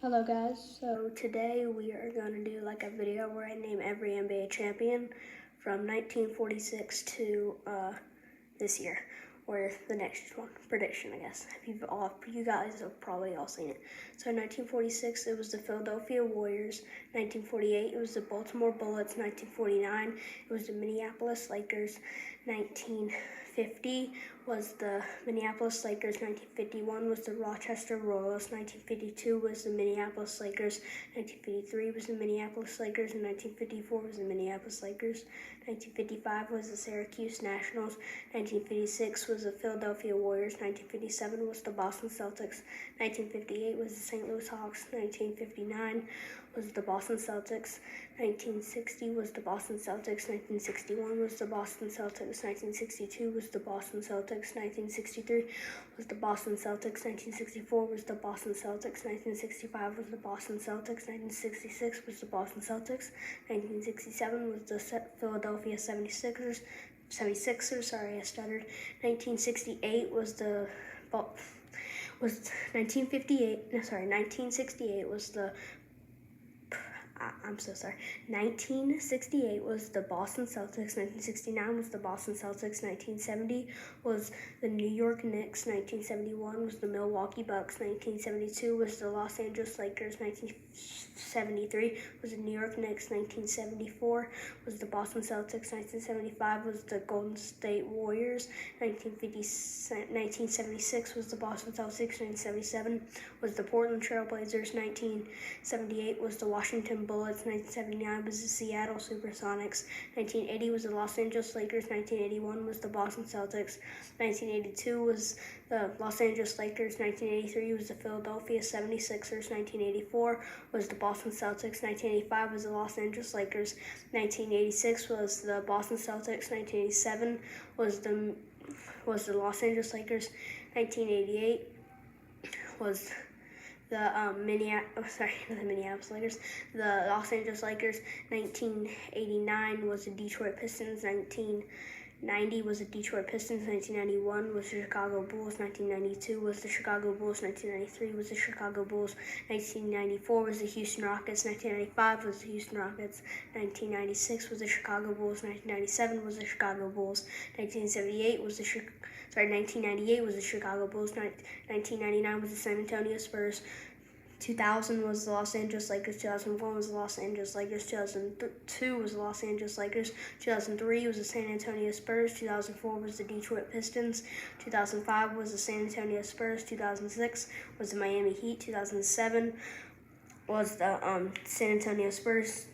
Hello guys, so today we are going to do like a video where I name every NBA champion from 1946 to this year, or the next one, prediction I guess. You guys have probably all seen it. So in 1946 it was the Philadelphia Warriors, 1948 it was the Baltimore Bullets, 1949 it was the Minneapolis Lakers, 1950 was the Minneapolis Lakers, 1951 was the Rochester Royals, 1952 was the Minneapolis Lakers, 1953 was the Minneapolis Lakers, and 1954 was the Minneapolis Lakers, 1955 was the Syracuse Nationals, 1956 was the Philadelphia Warriors, 1957 was the Boston Celtics, 1958 was the St. Louis Hawks, 1959 was the Boston Celtics, 1960 was the Boston Celtics, 1961 was the Boston Celtics, 1962 was the Boston Celtics, 1963 was the Boston Celtics, 1964 was the Boston Celtics, 1965 was the Boston Celtics, 1966 was the Boston Celtics, 1967 was the Philadelphia 76ers, sorry I stuttered, 1968 was the 1968 was the 1968 was the Boston Celtics, 1969 was the Boston Celtics, 1970 was the New York Knicks, 1971 was the Milwaukee Bucks, 1972 was the Los Angeles Lakers, 1973 was the New York Knicks, 1974 was the Boston Celtics, 1975 was the Golden State Warriors, 1976 was the Boston Celtics, 1977 was the Portland Trailblazers, 1978 was the Washington Bullets, 1979 was the Seattle Supersonics, 1980 was the Los Angeles Lakers, 1981 was the Boston Celtics, 1982 was the Los Angeles Lakers, 1983 was the Philadelphia 76ers, 1984 was the Boston Celtics, 1985 was the Los Angeles Lakers, 1986 was the Boston Celtics, 1987 was the Los Angeles Lakers, 1988 was the Minneapolis Lakers, the Los Angeles Lakers, 1989 was the Detroit Pistons, 1990 was the Detroit Pistons, 1991 was the Chicago Bulls, 1992 was the Chicago Bulls, 1993 was the Chicago Bulls, 1994 was the Houston Rockets, 1995 was the Houston Rockets, 1996 was the Chicago Bulls, 1997 was the Chicago Bulls, 1998 was the 1998 was the Chicago Bulls, 1999 was the San Antonio Spurs, 2000 was the Los Angeles Lakers, 2001 was the Los Angeles Lakers, 2002 was the Los Angeles Lakers, 2003 was the San Antonio Spurs, 2004 was the Detroit Pistons, 2005 was the San Antonio Spurs, 2006 was the Miami Heat, 2007 was the San Antonio Spurs,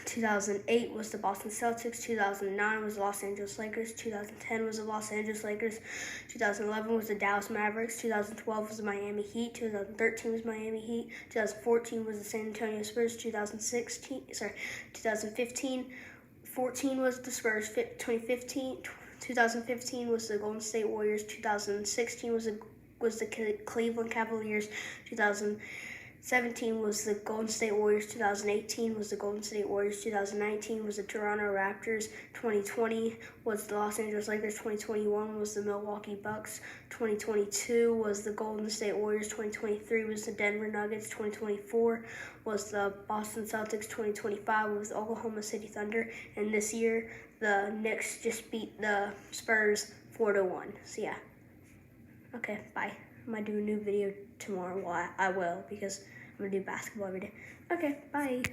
2008 was the Boston Celtics, 2009 was the Los Angeles Lakers, 2010 was the Los Angeles Lakers, 2011 was the Dallas Mavericks, 2012 was the Miami Heat, 2013 was Miami Heat, 2014 was the San Antonio Spurs, 2015 was the Spurs, 2015 was the Golden State Warriors, 2016 was the Cleveland Cavaliers, 2017 was the Golden State Warriors, 2018 was the Golden State Warriors, 2019 was the Toronto Raptors, 2020 was the Los Angeles Lakers, 2021 was the Milwaukee Bucks, 2022 was the Golden State Warriors, 2023 was the Denver Nuggets, 2024 was the Boston Celtics, 2025 was the Oklahoma City Thunder, and this year the Knicks just beat the Spurs 4-1. So yeah. Okay, bye. I might do a new video tomorrow. Well, I will, because I'm going to do basketball every day. Okay, bye.